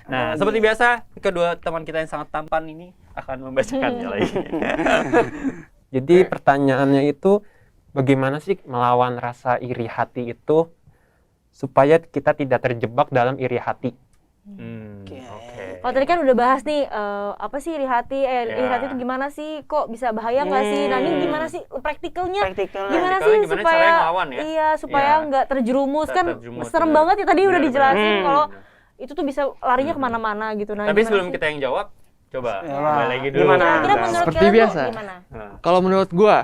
Nah, seperti biasa, kedua teman kita yang sangat tampan ini akan membacakannya lagi. Jadi pertanyaannya itu, bagaimana sih melawan rasa iri hati itu supaya kita tidak terjebak dalam iri hati? Oke. Kalau tadi kan udah bahas nih, apa sih iri hati? Iri hati itu gimana sih? Kok bisa bahaya nggak sih? Nah ini gimana sih praktikalnya? Gimana sih Gimana supaya caranya ngelawan ya? iya supaya nggak terjerumus kan? terjerumus, Serem bener. banget ya tadi udah dijelasin kalau Bener. itu tuh bisa larinya kemana-mana gitu. Nah, Tapi gimana sebelum sih? kita yang jawab, coba Ya, kembali lagi dulu. gimana? Kira-kira menurut Seperti kalian tuh biasa. gimana? Kalau menurut gua,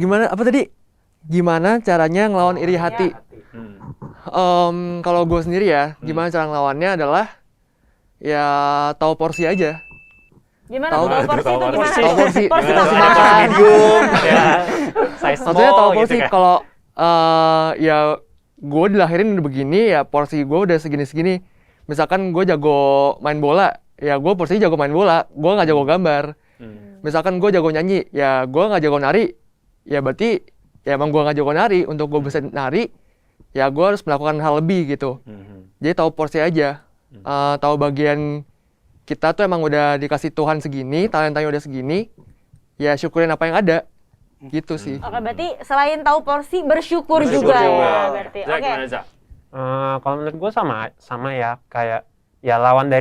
gimana apa tadi? Gimana caranya ngelawan iri hati? Kalau gua sendiri ya, gimana cara ngelawannya adalah ya tahu porsi aja. Gimana Tahu tuh porsi itu gimana? Tahu porsi. Porsi Porsi makan. makan. Medium, ya. Size small Maksudnya tahu gitu porsi kan. kalau ya gue dilahirin udah begini ya porsi gue udah segini-segini. Misalkan gue jago main bola, ya gue porsinya jago main bola, gue nggak jago gambar. Misalkan gue jago nyanyi, ya gue nggak jago nari, ya berarti ya emang gue nggak jago nari. Untuk gue bisa nari, ya gue harus melakukan hal lebih gitu. Jadi tahu porsi aja, tahu bagian kita tuh emang udah dikasih Tuhan segini, talentanya udah segini, ya syukurin apa yang ada. Gitu sih. Oke, berarti selain tahu porsi bersyukur juga ya berarti. Zak, Oke. gimana, Zak? Kalau menurut gue sama ya, kayak ya lawan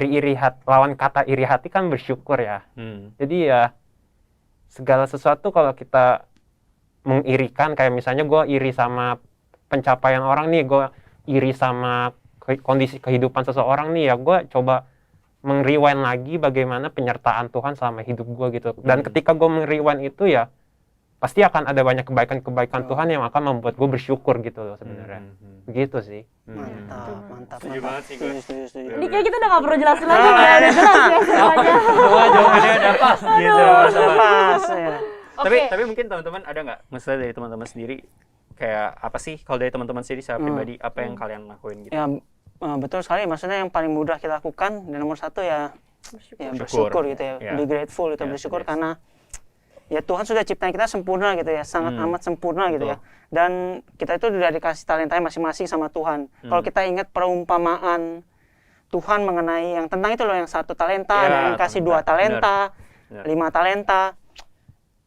kata iri hati kan bersyukur ya. Jadi ya segala sesuatu kalau kita mengirikan, kayak misalnya gue iri sama pencapaian orang nih, gue iri sama kondisi kehidupan seseorang nih, ya gue coba meng-rewind lagi bagaimana penyertaan Tuhan selama hidup gue gitu. Dan ketika gue meng-rewind itu ya pasti akan ada banyak kebaikan-kebaikan Tuhan yang akan membuat gue bersyukur gitu loh sebenarnya. Begitu sih. Mantap. Setuju banget sih gue. Setuju. Ini kayak kita udah nggak perlu jelasin lagi, udah jelas ya semuanya. Semua jawabannya udah pas gitu. Pas ya. Tapi mungkin teman-teman ada nggak, maksudnya dari teman-teman sendiri kayak apa sih, kalau dari teman-teman sendiri secara pribadi apa yang kalian lakuin gitu? Ya betul sekali. Maksudnya yang paling mudah kita lakukan dan nomor satu ya bersyukur gitu ya. Ya. Be grateful itu Ya, bersyukur yes. karena ya Tuhan sudah ciptain kita sempurna gitu ya, sangat amat sempurna gitu ya. Dan kita itu sudah dikasih talentanya masing-masing sama Tuhan. Kalau kita ingat perumpamaan Tuhan mengenai yang tentang itu loh, yang 1 talenta, Ya, dan yang kasih 2 talenta, Benar. 5 talenta.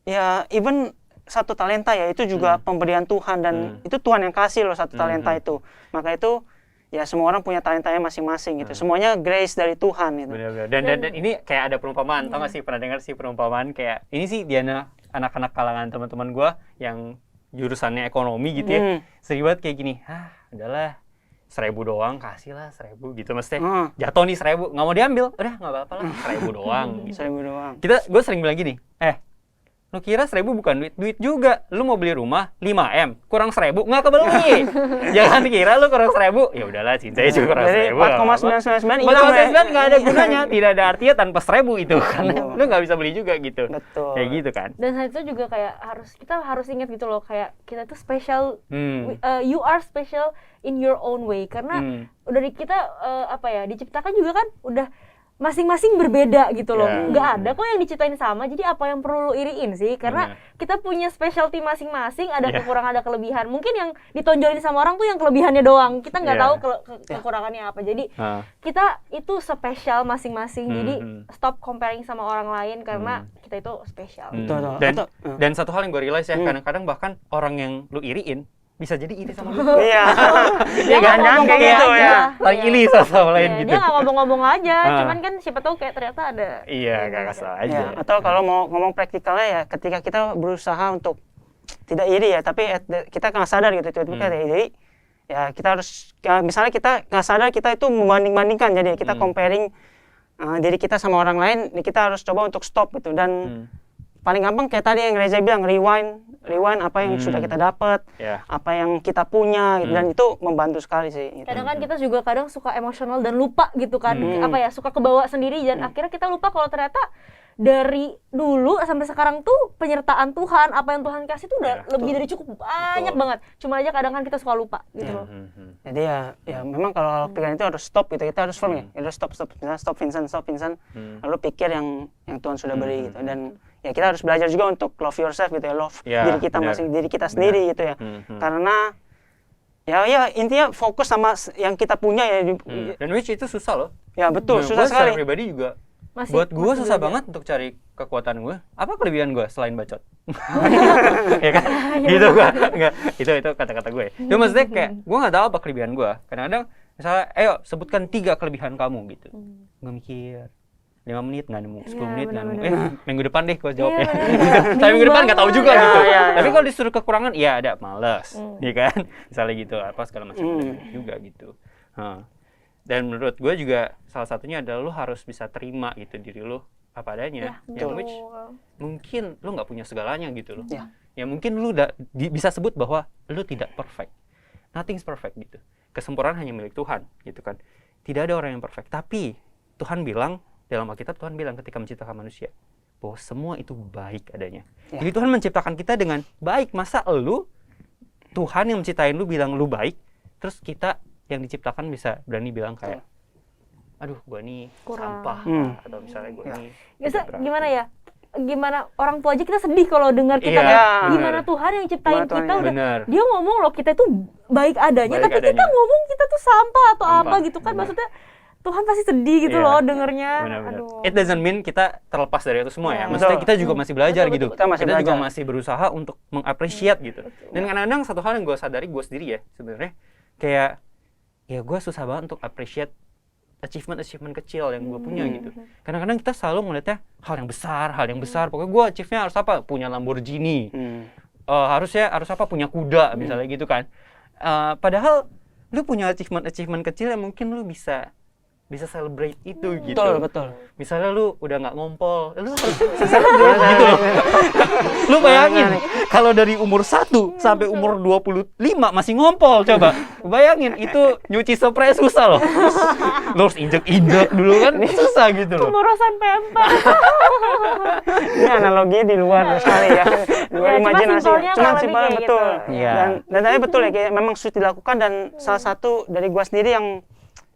Ya even 1 talenta ya itu juga pemberian Tuhan dan itu Tuhan yang kasih loh 1 talenta itu. Maka itu ya semua orang punya talentanya masing-masing gitu. Semuanya grace dari Tuhan gitu. Benar-benar. Dan ini kayak ada perumpamaan, tau gak sih, pernah dengar sih perumpamaan kayak ini sih Diana, anak-anak kalangan teman-teman gue yang jurusannya ekonomi gitu ya, sering banget kayak gini, udahlah 1.000 doang, kasih lah 1.000 gitu, maksudnya jatuh nih 1.000, nggak mau diambil, udah nggak apa-apa lah 1.000 doang. Gitu. 1.000 doang. Gue sering bilang gini, lu kira 1.000 bukan duit juga. Lu mau beli rumah 5M, kurang 1.000 nggak kebeli. Jangan kira lu kurang 1.000, ya udahlah cincanya juga kurang 1.000. Jadi 4,999 4,999 nggak ada gunanya, tidak ada artinya tanpa 1.000 itu, karena lu nggak bisa beli juga gitu. Betul. Kayak gitu kan. Dan saat itu juga kayak kita harus ingat gitu loh, kayak kita tuh special, Hmm. you are special in your own way, karena udah kita diciptakan juga kan udah masing-masing berbeda gitu loh. Ya. Nggak ada kok yang diciptain sama, jadi apa yang perlu lu iriin sih, karena kita punya specialty masing-masing, ada kekurangan, ada kelebihan. Mungkin yang ditonjolin sama orang tuh yang kelebihannya doang, kita nggak tahu kekurangannya apa. Jadi kita itu spesial masing-masing, jadi stop comparing sama orang lain karena kita itu spesial. Betul. Dan satu hal yang gue realize ya, kadang-kadang bahkan orang yang lu iriin bisa jadi iri sama lu. Iya. Dia nggak ngomong kayak gitu ya. Saling iri sama lain Iya, gitu. dia nggak ngomong-ngomong aja, cuman kan siapa tahu kayak ternyata ada. Iya, gak kasar aja. Ya, atau kalau mau ngomong praktikalnya ya, ketika kita berusaha untuk tidak iri ya, tapi kita nggak sadar gitu, tiba-tiba kita iri, ya kita harus, misalnya kita nggak sadar kita itu membanding-bandingkan, jadi kita comparing diri kita sama orang lain, kita harus coba untuk stop gitu. Dan paling gampang kayak tadi yang Reza bilang, rewind apa yang sudah kita dapat, apa yang kita punya gitu, dan itu membantu sekali sih gitu. Kadang kan kita juga suka emosional dan lupa gitu kan, suka kebawa sendiri dan akhirnya kita lupa kalau ternyata dari dulu sampai sekarang tuh penyertaan Tuhan, apa yang Tuhan kasih tuh udah lebih dari cukup, banyak banget. Cuma aja kadang kan kita suka lupa gitu loh. Jadi ya memang kalau pikiran itu harus stop gitu, kita harus firm ya, harus stop Vincent, lalu pikir yang Tuhan sudah beri gitu. Dan ya kita harus belajar juga untuk love yourself gitu ya, love diri kita diri kita sendiri gitu ya. Karena ya intinya fokus sama yang kita punya ya. Dan which itu susah loh. Ya betul, Nah, susah gua secara sekali. pribadi juga Masih- buat gue masih susah belajar. banget untuk cari kekuatan gue. Apa kelebihan gue selain bacot? Ya kan? Gitu gue. Enggak, itu kata-kata gue. Cuma maksudnya kayak gue nggak tahu apa kelebihan gue. Kadang-kadang misalnya, ayo sebutkan 3 kelebihan kamu gitu. Gue mikir 5 menit nggak nemu, 10 Iya, menit nggak nemu. benar-benar. Minggu depan deh gue jawabnya. Iya, Gitu. benar-benar. Tapi minggu depan nggak tahu juga Iya, gitu. iya, iya. Tapi kalau disuruh kekurangan, iya ada malas, ya kan? Misalnya gitu, apa segala macam ada juga gitu. Dan menurut gue juga salah satunya adalah lu harus bisa terima gitu diri lu apa adanya. Ya, Yang which betul. mungkin lu nggak punya segalanya gitu loh. Ya. Ya mungkin lu bisa sebut bahwa lu tidak perfect. Nothing's perfect gitu. Kesempurnaan hanya milik Tuhan gitu kan. Tidak ada orang yang perfect. Tapi Tuhan bilang dalam Alkitab, Tuhan bilang ketika menciptakan manusia bahwa semua itu baik adanya. Ya. Jadi Tuhan menciptakan kita dengan baik. Masa lu Tuhan yang menciptain lu bilang lu baik, terus kita yang diciptakan bisa berani bilang kayak, aduh gua nih Kurang. sampah, atau misalnya gua nih Biasa tidak berarti. gimana ya? Gimana orang tua aja kita sedih kalau dengar kita Iya, kayak, bener. gimana Tuhan yang ciptain Gimana Tuhan kita yang- udah Bener. dia ngomong loh kita itu baik adanya, Baik tapi kita adanya. ngomong kita tuh sampah atau Sampah, apa gitu kan, bener. maksudnya Tuhan pasti sedih gitu Iya. loh dengernya. Benar-benar. Aduh. It doesn't mean kita terlepas dari itu semua ya. Iya. Maksudnya Betul. kita juga masih belajar Betul, gitu. betul, Kita masih juga belajar. masih berusaha untuk mengapresiasi gitu. Dan kadang-kadang satu hal yang gue sadari gue sendiri ya sebenarnya kayak ya gue susah banget untuk appreciate achievement kecil yang gue punya gitu. Kadang-kadang kita selalu melihatnya hal yang besar. Pokoknya gue achieve-nya harus apa? Punya Lamborghini. Harusnya harus apa? Punya kuda misalnya gitu kan. Padahal lu punya achievement kecil yang mungkin lu bisa celebrate itu gitu. Betul. Misalnya lu udah nggak ngompol, lu harus celebrate gitu loh. Lu bayangin kalau dari umur 1 sampai umur 25 masih ngompol, coba. Bayangin itu nyuci spray susah loh. Lu harus injek-injek dulu kan susah gitu loh. Pemborosan pempek. Ini analoginya di luar sekali ya, di luar Ya, cuma imajinasi. simpelnya Cuma kurang lebih simpelnya kayak betul. gitu. Iya. Dan tadi betul ya, kayak memang sulit dilakukan dan salah satu dari gua sendiri yang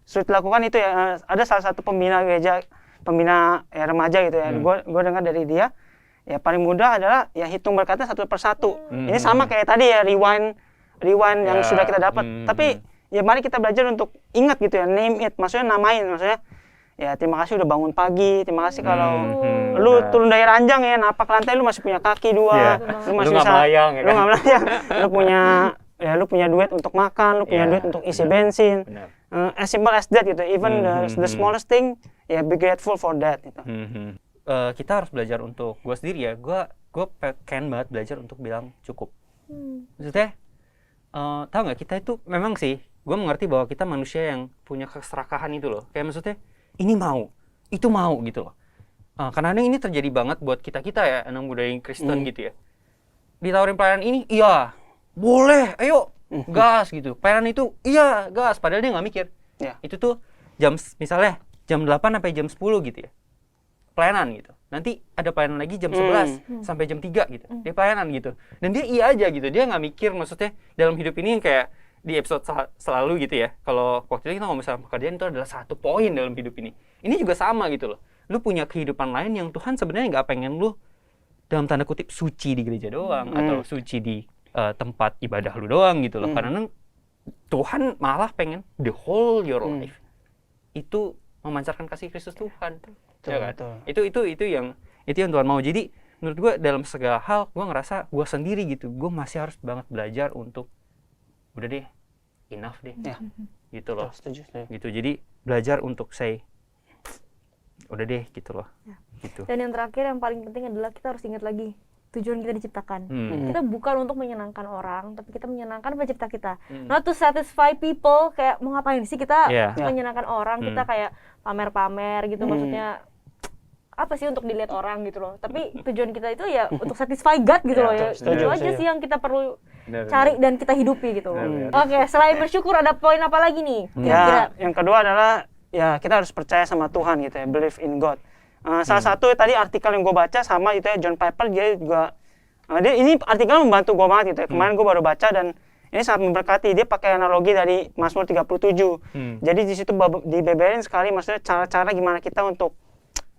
sulit dilakukan itu ya, ada salah satu pembina gereja, pembina ya, remaja gitu ya. Gua dengar dari dia, ya paling mudah adalah ya hitung berkatnya satu persatu. Ini sama kayak tadi ya, rewind yang Ya. sudah kita dapat. Tapi ya mari kita belajar untuk ingat gitu ya, name it, maksudnya namain, maksudnya ya terima kasih udah bangun pagi, terima kasih kalau lu turun dari ranjang ya, napak lantai lu masih punya kaki 2, Iya. lu Lu masih nggak bisa, melayang, ya lu kan? nggak melayang, lu punya duit untuk makan, lu punya Iya, duit untuk isi bensin. Benar. As simple as that gitu, even the smallest thing, ya be grateful for that gitu. Kita harus belajar untuk gue sendiri ya. Gue pengen banget belajar untuk bilang cukup. Maksudnya, tahu nggak, kita itu memang sih, gue mengerti bahwa kita manusia yang punya keserakahan itu loh. Kayak maksudnya, ini mau, itu mau gitu loh. Karena ini terjadi banget buat kita ya, anak muda yang Kristen gitu ya. Ditawarin pelayanan ini, iya, boleh, ayo, gas gitu. Pelayanan itu, iya, gas. Padahal dia nggak mikir. Ya. Itu tuh misalnya jam 8 sampai jam 10 gitu ya. Pelayanan gitu. Nanti ada pelayanan lagi jam 11 sampai jam 3 gitu. Dia pelayanan gitu. Dan dia iya aja gitu. Dia nggak mikir, maksudnya dalam hidup ini yang kayak di episode selalu gitu ya. Kalau waktu itu kita ngomong sama pekerjaan itu adalah satu poin dalam hidup ini. Ini juga sama gitu loh. Lu punya kehidupan lain yang Tuhan sebenarnya nggak pengen lu dalam tanda kutip suci di gereja doang atau suci di tempat ibadah lu doang gitu loh. Karena Tuhan malah pengen the whole your life itu memancarkan kasih Kristus Tuhan. Ya kan? Itu yang Tuhan mau. Jadi menurut gue dalam segala hal gue ngerasa gue sendiri gitu, gue masih harus banget belajar untuk udah deh, enough deh, Ya. gitu loh. Setuju. Gitu. Jadi belajar untuk say udah deh gitu loh. Gitu. Dan yang terakhir yang paling penting adalah kita harus ingat lagi tujuan kita diciptakan. Kita bukan untuk menyenangkan orang, tapi kita menyenangkan pencipta kita. Not to satisfy people, kayak mau ngapain sih kita Yeah. menyenangkan orang, kita kayak pamer-pamer gitu, maksudnya apa sih untuk dilihat orang gitu loh. Tapi tujuan kita itu ya untuk satisfy God gitu loh ya. setuju, Itu aja setuju. sih yang kita perlu Benar, cari dan kita hidupi gitu. Benar. Oke, selain bersyukur ada poin apa lagi nih? Kira-kira? Ya, yang kedua adalah ya kita harus percaya sama Tuhan gitu ya, believe in God. Salah satu tadi artikel yang gue baca sama itu ya, John Piper, dia juga dia ini artikel membantu gue banget gitu ya. Kemarin gue baru baca dan ini sangat memberkati. Dia pakai analogi dari Mazmur 37. Jadi di situ dibeberin sekali maksudnya cara-cara gimana kita untuk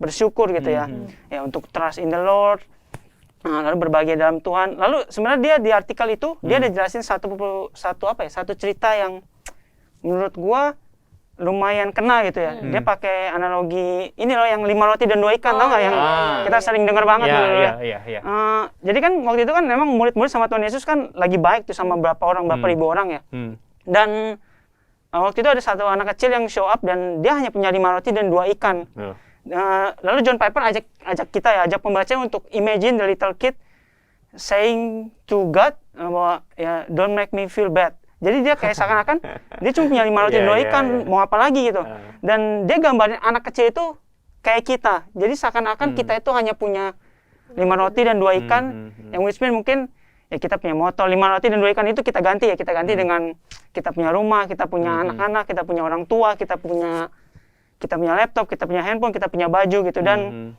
bersyukur gitu ya. Ya untuk trust in the Lord, lalu berbahagia dalam Tuhan. Lalu sebenarnya dia di artikel itu dia ada jelasin satu cerita yang menurut gua lumayan kena gitu ya. Dia pakai analogi ini loh yang 5 roti dan 2 ikan, tau nggak yang kita sering dengar banget dulu ya. Iya. Jadi kan waktu itu kan memang murid-murid sama Tuhan Yesus kan lagi baik tuh sama berapa ribu orang ya. Dan waktu itu ada satu anak kecil yang show up dan dia hanya punya 5 roti dan 2 ikan. Lalu John Piper ajak pembaca untuk imagine the little kid saying to God bahwa ya don't make me feel bad. Jadi dia kayak seakan-akan dia cuma punya 5 roti dan 2 ikan, mau apa lagi gitu. Dan dia gambarin anak kecil itu kayak kita. Jadi seakan-akan kita itu hanya punya 5 roti dan 2 ikan, yang which mean mungkin ya kita punya motor 5 roti dan 2 ikan itu kita ganti dengan kita punya rumah, kita punya anak-anak, kita punya orang tua, kita punya laptop, kita punya handphone, kita punya baju gitu. Dan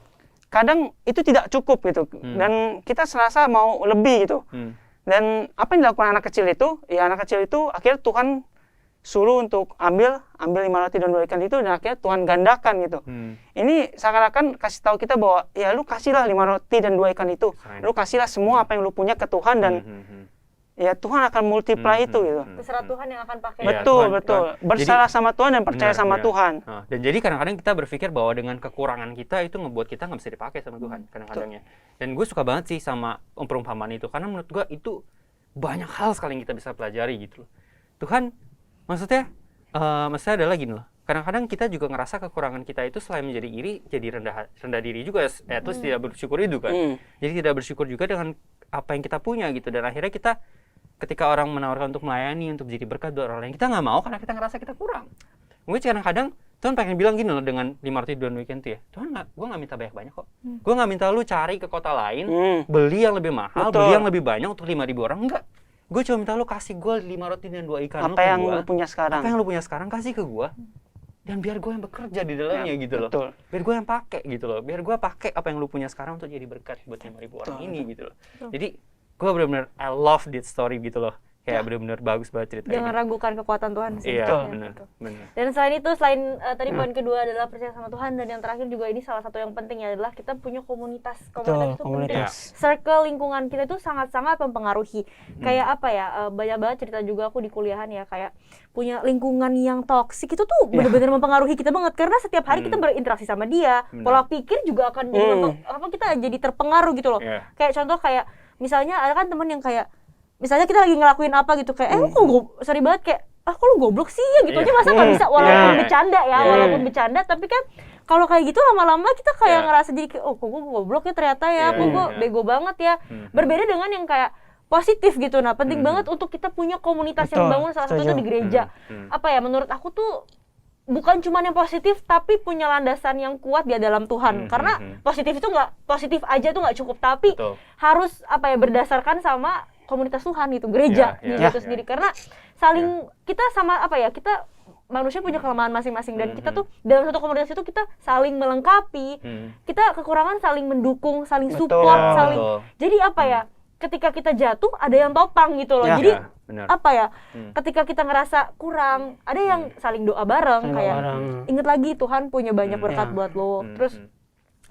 kadang itu tidak cukup gitu. Dan kita serasa mau lebih gitu. Dan apa yang dilakukan anak kecil itu? Ya anak kecil itu akhirnya Tuhan suruh untuk ambil 5 roti dan 2 ikan itu, dan akhirnya Tuhan gandakan gitu. Ini seakan-akan kasih tahu kita bahwa ya lu kasihlah 5 roti dan 2 ikan itu. Lu kasihlah semua apa yang lu punya ke Tuhan, dan ya Tuhan akan multiply itu gitu. Terserah Tuhan yang akan pakai. Betul. Bersalah sama Tuhan dan percaya sama Tuhan. Dan jadi kadang-kadang kita berpikir bahwa dengan kekurangan kita itu ngebuat kita nggak bisa dipakai sama Tuhan kadang-kadangnya. Dan gue suka banget sih sama perumpamaan itu, karena menurut gue itu banyak hal sekali yang kita bisa pelajari gitu loh. Tuhan maksudnya adalah gini loh. Kadang-kadang kita juga ngerasa kekurangan kita itu selain menjadi iri, jadi rendah diri juga, terus tidak bersyukur itu kan. Jadi tidak bersyukur juga dengan apa yang kita punya gitu, dan akhirnya kita ketika orang menawarkan untuk melayani, untuk jadi berkat buat orang lain, kita nggak mau karena kita ngerasa kita kurang. Mungkin kadang-kadang Tuhan pengen bilang gini loh dengan 5 roti dan 2 ikan itu ya, Tuhan gue nggak minta banyak-banyak kok. Gue nggak minta lu cari ke kota lain, beli yang lebih mahal, beli yang lebih banyak untuk 5.000 orang, enggak. Gue cuma minta lu kasih gue 5 roti dan 2 ikan. Apa yang lu punya sekarang? Apa yang lu punya sekarang kasih ke gue. Dan biar gue yang bekerja di dalamnya gitu loh. Betul. Biar gue yang pakai gitu loh. Biar gue pakai apa yang lu punya sekarang untuk jadi berkat buat 5.000 orang ini gitu loh. Jadi gue benar-benar I love this story gitu loh. Kayak benar-benar bagus banget ceritanya. Jangan ragukan kekuatan Tuhan sih. Iya, Ya, benar. Dan selain itu, tadi poin kedua adalah percaya sama Tuhan, dan yang terakhir juga ini salah satu yang penting ya adalah kita punya komunitas. Komunitas itu penting. Circle lingkungan kita itu sangat-sangat mempengaruhi. Kayak apa ya? Banyak banget cerita juga aku di kuliahan ya, kayak punya lingkungan yang toksik itu tuh benar-benar mempengaruhi kita banget, karena setiap hari kita berinteraksi sama dia. Pola pikir juga akan jadi kita jadi terpengaruh gitu loh. Kayak contoh kayak misalnya ada kan teman yang kayak misalnya kita lagi ngelakuin apa gitu kayak sorry banget kayak kok lu goblok sih ya gitu aja, masa nggak bisa walaupun bercanda ya, walaupun bercanda, tapi kan kalau kayak gitu lama-lama kita kayak ngerasa jadi kayak kok gue goblok ya ternyata ya, kok gue bego banget ya. Berbeda dengan yang kayak positif gitu. Nah penting banget untuk kita punya komunitas yang bangun, salah satu itu di gereja. Apa ya, menurut aku tuh bukan cuma yang positif tapi punya landasan yang kuat di dalam Tuhan. Karena positif itu nggak, positif aja tuh nggak cukup, tapi harus apa ya, berdasarkan sama komunitas Tuhan gitu, gereja itu sendiri. Karena saling kita sama apa ya, kita manusia punya kelemahan masing-masing, dan kita tuh dalam satu komunitas itu kita saling melengkapi. Kita kekurangan saling mendukung, saling support, saling. Jadi apa ya, ketika kita jatuh ada yang topang gitu loh. Jadi apa ya, ketika kita ngerasa kurang, ada yang saling doa bareng, kayak inget lagi Tuhan punya banyak berkat buat lo. Terus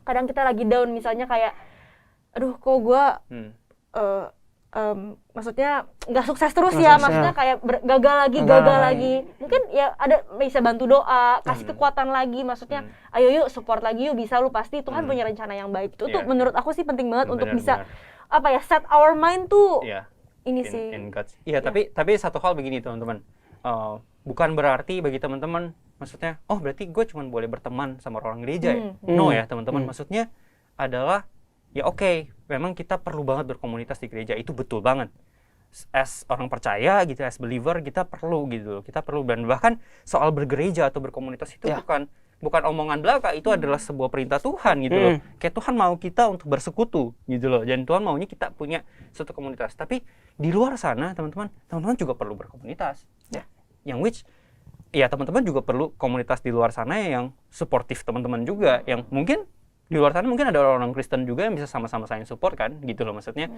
kadang kita lagi down misalnya kayak aduh kok gue maksudnya nggak sukses terus ya, maksudnya kayak gagal lagi. Mungkin ya ada bisa bantu doa, kasih kekuatan lagi, maksudnya ayo yuk support lagi yuk, bisa lu pasti Tuhan punya rencana yang baik. Itu tuh menurut aku sih penting banget untuk bisa apa ya, set our mind tuh ini sih. Iya, tapi satu hal begini teman-teman, bukan berarti bagi teman-teman maksudnya berarti gue cuma boleh berteman sama orang gereja ya. No ya teman-teman, maksudnya adalah ya oke, memang kita perlu banget berkomunitas di gereja, itu betul banget. As orang percaya gitu, as believer kita perlu gitu, kita perlu. Dan bahkan soal bergereja atau berkomunitas itu bukan omongan belaka, itu adalah sebuah perintah Tuhan gitu loh. Kayak Tuhan mau kita untuk bersekutu gitu loh, dan Tuhan maunya kita punya suatu komunitas. Tapi di luar sana teman-teman juga perlu berkomunitas. Yang which ya teman-teman juga perlu komunitas di luar sana yang suportif teman-teman juga, yang mungkin di luar sana mungkin ada orang Kristen juga yang bisa sama-sama saling support kan gitu loh, maksudnya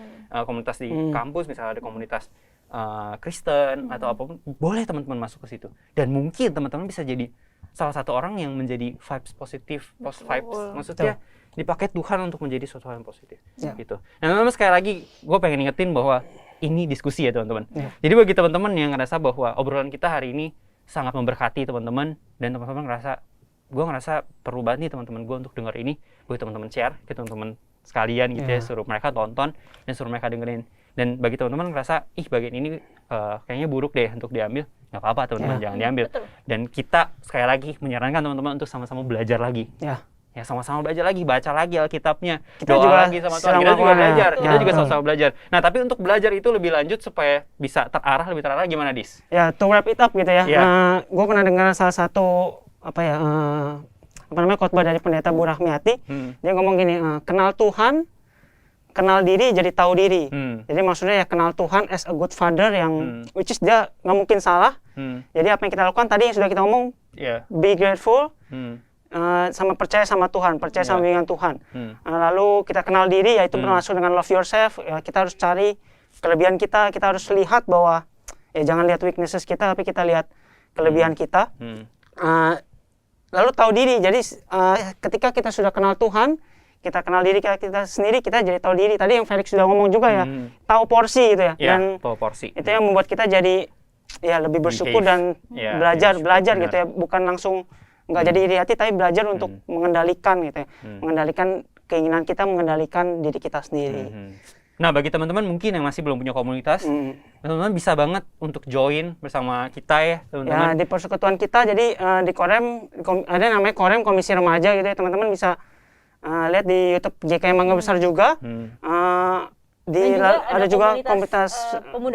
komunitas di kampus misalnya ada komunitas Kristen atau apapun, boleh teman-teman masuk ke situ, dan mungkin teman-teman bisa jadi salah satu orang yang menjadi vibes positif, post vibes. Maksudnya dipakai Tuhan untuk menjadi sesuatu hal yang positif. Gitu. Nah, teman-teman sekali lagi gue pengen ingetin bahwa ini diskusi ya teman-teman. Jadi bagi teman-teman yang ngerasa bahwa obrolan kita hari ini sangat memberkati teman-teman dan teman-teman gue ngerasa perlu banget nih teman-teman gue untuk denger ini, gue teman-teman share ke teman-teman sekalian gitu ya, suruh mereka tonton dan suruh mereka dengerin. Dan bagi teman-teman ngerasa bagian ini kayaknya buruk deh untuk diambil, nggak apa-apa teman-teman, jangan diambil. Dan kita sekali lagi menyarankan teman-teman untuk sama-sama belajar lagi. Ya sama-sama belajar lagi, baca lagi Alkitabnya, kita doa juga lagi sama Tuhan, kita juga belajar, kita juga sama-sama belajar. Nah tapi untuk belajar itu lebih lanjut supaya bisa lebih terarah gimana Dis? Ya, to wrap it up gitu ya. Gue pernah dengar salah satu khotbah dari pendeta Bu Rahmiati. Dia ngomong gini, kenal Tuhan, kenal diri jadi tahu diri. Jadi maksudnya ya kenal Tuhan as a good father yang which is dia nggak mungkin salah. Jadi apa yang kita lakukan tadi yang sudah kita ngomong, be grateful, sama percaya sama Tuhan, percaya sama bimbingan Tuhan. Lalu kita kenal diri, yaitu termasuk dengan love yourself. Ya, kita harus cari kelebihan kita harus lihat bahwa ya jangan lihat weaknesses kita, tapi kita lihat kelebihan kita. Lalu tahu diri. Jadi ketika kita sudah kenal Tuhan, kita kenal diri kita sendiri, kita jadi tahu diri. Tadi yang Felix sudah ngomong juga ya, tahu porsi gitu ya. Dan tahu porsi. Itu yang membuat kita jadi ya lebih bersyukur dan belajar gitu ya, bukan langsung nggak jadi iri hati, tapi belajar untuk mengendalikan gitu ya, mengendalikan keinginan kita, mengendalikan diri kita sendiri. Nah, bagi teman-teman mungkin yang masih belum punya komunitas, teman-teman bisa banget untuk join bersama kita ya, teman-teman. Ya, di persekutuan kita, jadi di Korem, ada namanya Korem Komisi Remaja gitu ya, teman-teman bisa lihat di YouTube JKM Mangga Besar juga. Ada juga komunitas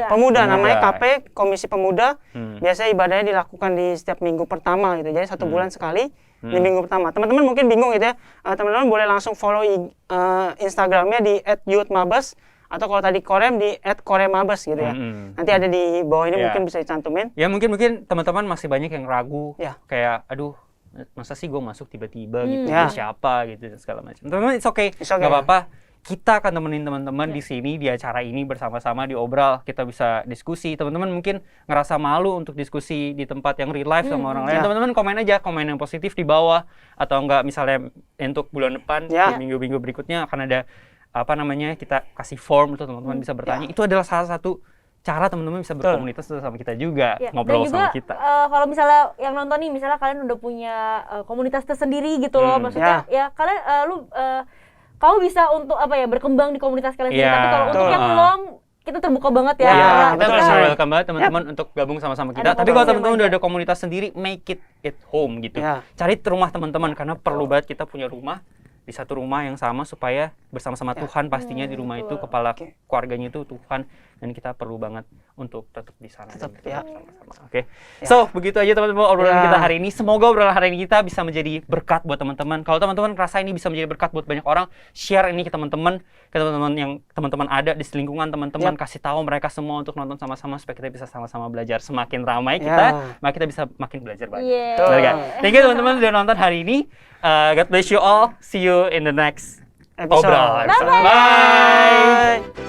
pemuda namanya KP, Komisi Pemuda. Biasanya ibadahnya dilakukan di setiap minggu pertama gitu, jadi 1 bulan sekali. Di minggu pertama, teman-teman mungkin bingung gitu ya, teman-teman boleh langsung follow Instagramnya di @youthmabes, atau kalau tadi Korem di @koremabes gitu ya. Nanti ada di bawah ini, mungkin bisa dicantumin. Ya mungkin teman-teman masih banyak yang ragu, kayak aduh masa sih gue masuk tiba-tiba gitu, gue siapa gitu dan segala macam. Teman-teman it's okay, nggak apa-apa. Kita akan temenin teman-teman di sini di acara ini bersama-sama di Obral. Kita bisa diskusi. Teman-teman mungkin ngerasa malu untuk diskusi di tempat yang real life sama orang lain. Teman-teman komen aja, komen yang positif di bawah, atau enggak misalnya untuk bulan depan di minggu-minggu berikutnya akan ada kita kasih form untuk teman-teman bisa bertanya. Itu adalah salah satu cara teman-teman bisa berkomunitas sama kita juga, ngobrol juga, sama kita. Kalau misalnya yang nonton nih, misalnya kalian udah punya komunitas tersendiri gitu loh, maksudnya ya kalian kamu bisa untuk berkembang di komunitas kalian sendiri. Tapi kalau untuk yang belum, kita terbuka banget ya. Kita bisa welcome banget teman-teman untuk gabung sama-sama kita. Tapi kalau teman-teman udah ada komunitas sendiri, make it at home gitu. Cari rumah teman-teman, karena perlu banget kita punya rumah di satu rumah yang sama supaya bersama-sama Tuhan pastinya di rumah itu, kepala keluarganya itu Tuhan, dan kita perlu banget untuk tetap di sana. Oke. So, begitu aja teman-teman obrolan kita hari ini. Semoga obrolan hari ini kita bisa menjadi berkat buat teman-teman. Kalau teman-teman ngerasa ini bisa menjadi berkat buat banyak orang, share ini ke teman-teman yang teman-teman ada di lingkungan teman-teman, kasih tahu mereka semua untuk nonton sama-sama supaya kita bisa sama-sama belajar. Semakin ramai kita, maka kita bisa makin belajar banyak. Thank you teman-teman sudah nonton hari ini. God bless you all. See you in the next episode. Obral. Bye.